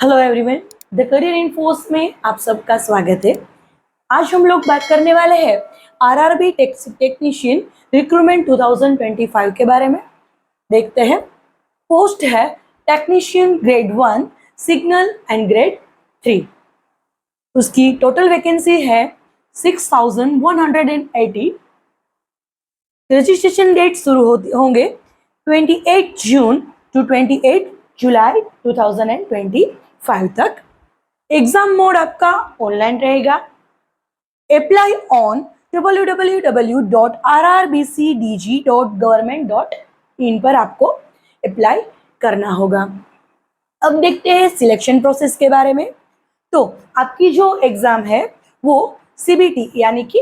Hello everyone, the career infos में आप सबका स्वागत है। आज हम लोग बात करने वाले हैं आरआरबी टेक्नीशियन रिक्रूटमेंट 2025 के बारे में। देखते हैं। पोस्ट है technician grade 1 signal and grade 3। उसकी टोटल वैकेंसी है 6180। रजिस्ट्रेशन डेट शुरू होंगे 28 जून टू 28 जुलाई 2025 तक। एग्जाम मोड आपका ऑनलाइन रहेगा। अप्लाई ऑन www.rrbcdg.government.in पर आपको अप्लाई करना होगा। अब देखते हैं सिलेक्शन प्रोसेस के बारे में। तो आपकी जो एग्जाम है वो सीबीटी यानी कि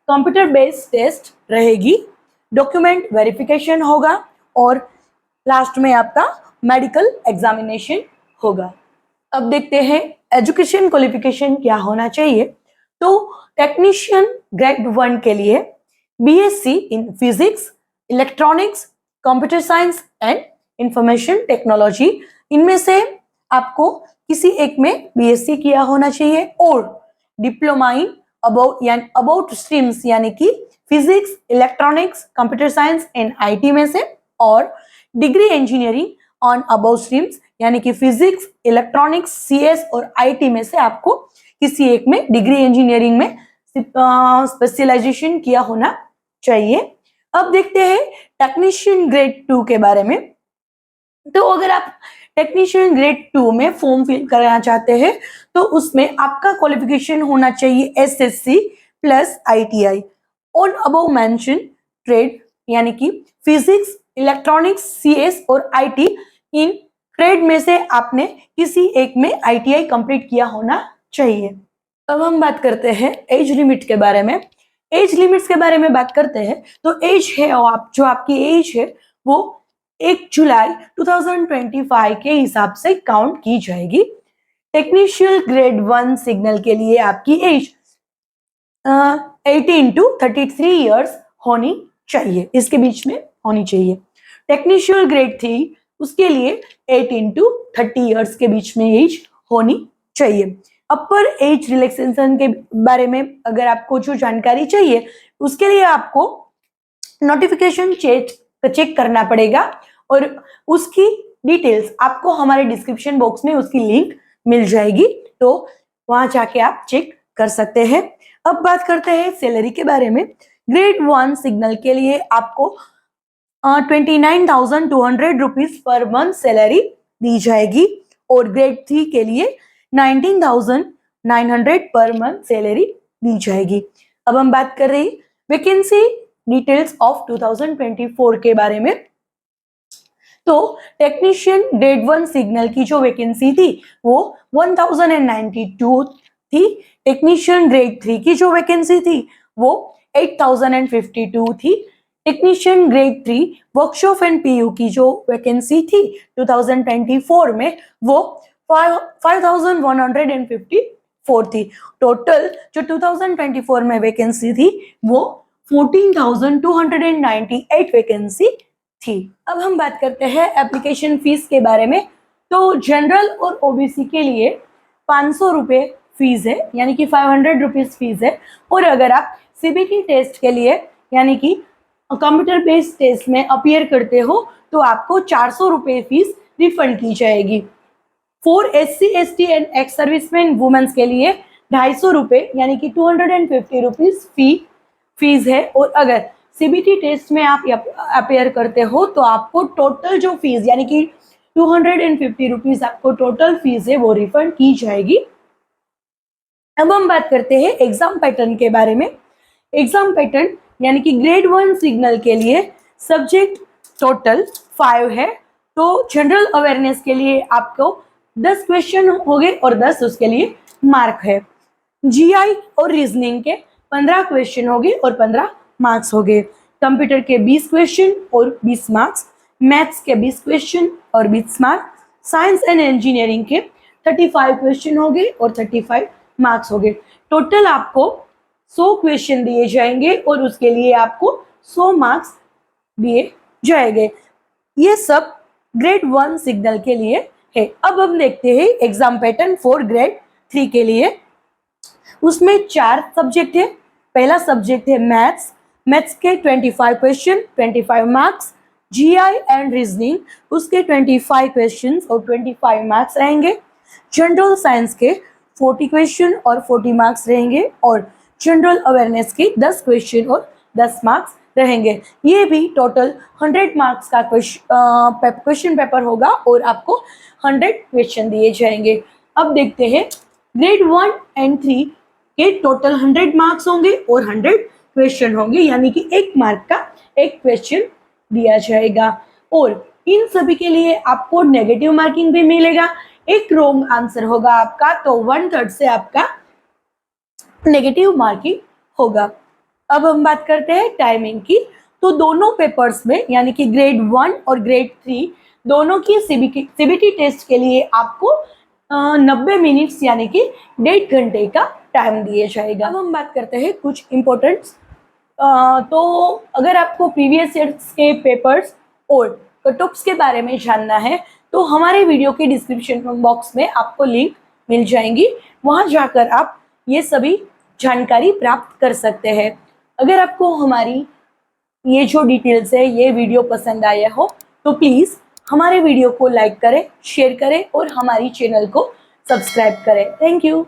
कंप्यूटर बेस्ड टेस्ट रहेगी। डॉक्यूमेंट वेरिफिकेशन होगा और लास्ट में आपका मेडिकल एग्जामिनेशन होगा। अब देखते हैं एजुकेशन क्वालिफिकेशन क्या होना चाहिए। तो टेक्नीशियन ग्रेड 1 के लिए BSc in physics, electronics, computer science and information technology, इनमें से आपको किसी एक में बीएससी किया होना चाहिए और डिप्लोमा इन अबाउट स्ट्रीम्स यानी कि physics, electronics, computer science and IT में से, और degree engineering on about streams यानी कि फिजिक्स, इलेक्ट्रॉनिक्स, सीएस और आईटी में से आपको किसी एक में डिग्री इंजीनियरिंग में स्पेशलाइजेशन किया होना चाहिए। अब देखते हैं टेक्नीशियन ग्रेड 2 के बारे में। तो अगर आप टेक्नीशियन ग्रेड 2 में फॉर्म फिल करना चाहते हैं तो उसमें आपका क्वालिफिकेशन होना चाहिए SSC plus ITI on above mention trade यानी कि फिजिक्स, इलेक्ट्रॉनिक्स, सीएस और आईटी, इन ट्रेड में से आपने किसी एक में आईटीआई कंप्लीट किया होना चाहिए। अब हम बात करते हैं एज लिमिट के बारे में। एज लिमिट्स के बारे में बात करते हैं तो एज है जो आपकी एज है वो 1 जुलाई 2025 के हिसाब से काउंट की जाएगी। टेक्नीशियन ग्रेड 1 सिग्नल के लिए आपकी एज 18 टू 33 ईयर्स होनी चाहिए, इसके बीच में होनी चाहिए। टेक्नीशियन ग्रेड 3 उसके लिए 18 टू 30 ईयर्स के बीच में एज होनी चाहिए। अपर एज रिलैक्सेशन के बारे में अगर आपको जो जानकारी चाहिए उसके लिए आपको नोटिफिकेशन चेक करना पड़ेगा और उसकी डिटेल्स आपको हमारे डिस्क्रिप्शन बॉक्स में उसकी लिंक मिल जाएगी, तो वहां जाके आप चेक कर सकते हैं। अब बात करते हैं सैलरी के बारे में। ग्रेड 1 सिग्नल के लिए आपको 29,200 रुपीज पर मंथ सैलरी दी जाएगी और ग्रेड 3 के लिए 19,900 पर मंथ सैलरी दी जाएगी। अब हम बात कर रहे हैं वैकेंसी डिटेल्स ऑफ 2024 के बारे में। तो टेक्नीशियन ग्रेड 1 सिग्नल की जो वैकेंसी थी वो 1092 थी। टेक्नीशियन ग्रेड 3 की जो वैकेंसी थी वो 8052 थी। Technician grade 3 workshop and PU की जो वैकेंसी थी 2024 में वो 5154 थी। टोटल जो 2024 में वैकेंसी थी वो 14,298 वैकेंसी थी। अब हम बात करते हैं एप्लीकेशन फीस के बारे में। तो जनरल और ओबीसी के लिए 500 रुपये फीस है यानी कि 500 रुपीज फीस है, और अगर आप सीबीटी टेस्ट के लिए यानी कि कंप्यूटर बेस्ड टेस्ट में अपीयर करते हो तो आपको 400 रुपये फीस रिफंड की जाएगी। For SC ST and ex serviceman womens के लिए 250 रुपये यानी कि 250 रुपीज फीस है, और अगर सीबीटी टेस्ट में आप अपेयर करते हो तो आपको टोटल जो फीस यानी कि 250 रुपीज आपको टोटल फीस है वो रिफंड की जाएगी। अब हम बात करते हैं एग्जाम पैटर्न के बारे में। एग्जाम पैटर्न यानी कि ग्रेड 1 सिग्नल के लिए सब्जेक्ट टोटल 5 है। तो जनरल अवेयरनेस के लिए आपको 10 क्वेश्चन हो गए और 10 उसके लिए मार्क है। जीआई और रीजनिंग के 15 क्वेश्चन हो गए और 15 मार्क्स हो गए। कंप्यूटर के 20 क्वेश्चन और 20 मार्क्स, मैथ्स के 20 क्वेश्चन और 20 मार्क्स, साइंस एंड इंजीनियरिंग के 35 क्वेश्चन हो गए और 35 मार्क्स हो गए। टोटल आपको 100 क्वेश्चन दिए जाएंगे और उसके लिए आपको 100 मार्क्स दिए जाएंगे। ये सब ग्रेड 1 सिग्नल के लिए है। अब हम देखते हैं एग्जाम पैटर्न फॉर ग्रेड 3 के लिए। उसमें 4 सब्जेक्ट है। पहला सब्जेक्ट है मैथ्स। मैथ्स के 25 question, 25 marks. GI and reasoning, उसके 25 क्वेश्चन और 25 मार्क्स रहेंगे। जनरल साइंस के 40 क्वेश्चन और 40 मार्क्स रहेंगे और जनरल अवेयरनेस के 10 क्वेश्चन और 10 मार्क्स रहेंगे। ये भी टोटल 100 मार्क्स का क्वेश्चन पेपर होगा और आपको 100 क्वेश्चन दिए जाएंगे। अब देखते हैं ग्रेड 1 एंड 3 के टोटल 100 मार्क्स होंगे और 100 क्वेश्चन होंगे, यानी कि 1 मार्क का 1 क्वेश्चन दिया जाएगा और इन सभी के लिए आपको नेगेटिव मार्किंग भी मिलेगा। एक रॉन्ग आंसर होगा आपका तो 1/3 से आपका नेगेटिव मार्किंग होगा। अब हम बात करते हैं टाइमिंग की। तो दोनों पेपर्स में यानी कि ग्रेड 1 और ग्रेड 3 दोनों की सीबीटी टेस्ट के लिए आपको 90 मिनट्स यानी कि 1.5 घंटे का टाइम दिया जाएगा। अब हम बात करते हैं कुछ इम्पोर्टेंट्स। तो अगर आपको प्रीवियस ईयर्स के पेपर्स और कट ऑफ्स के बारे में जानना है तो हमारे वीडियो के डिस्क्रिप्शन बॉक्स में आपको लिंक मिल जाएंगी, वहां जाकर आप ये सभी जानकारी प्राप्त कर सकते हैं। अगर आपको हमारी ये जो डिटेल्स है ये वीडियो पसंद आया हो तो प्लीज़ हमारे वीडियो को लाइक करें, शेयर करें और हमारी चैनल को सब्सक्राइब करें। Thank you.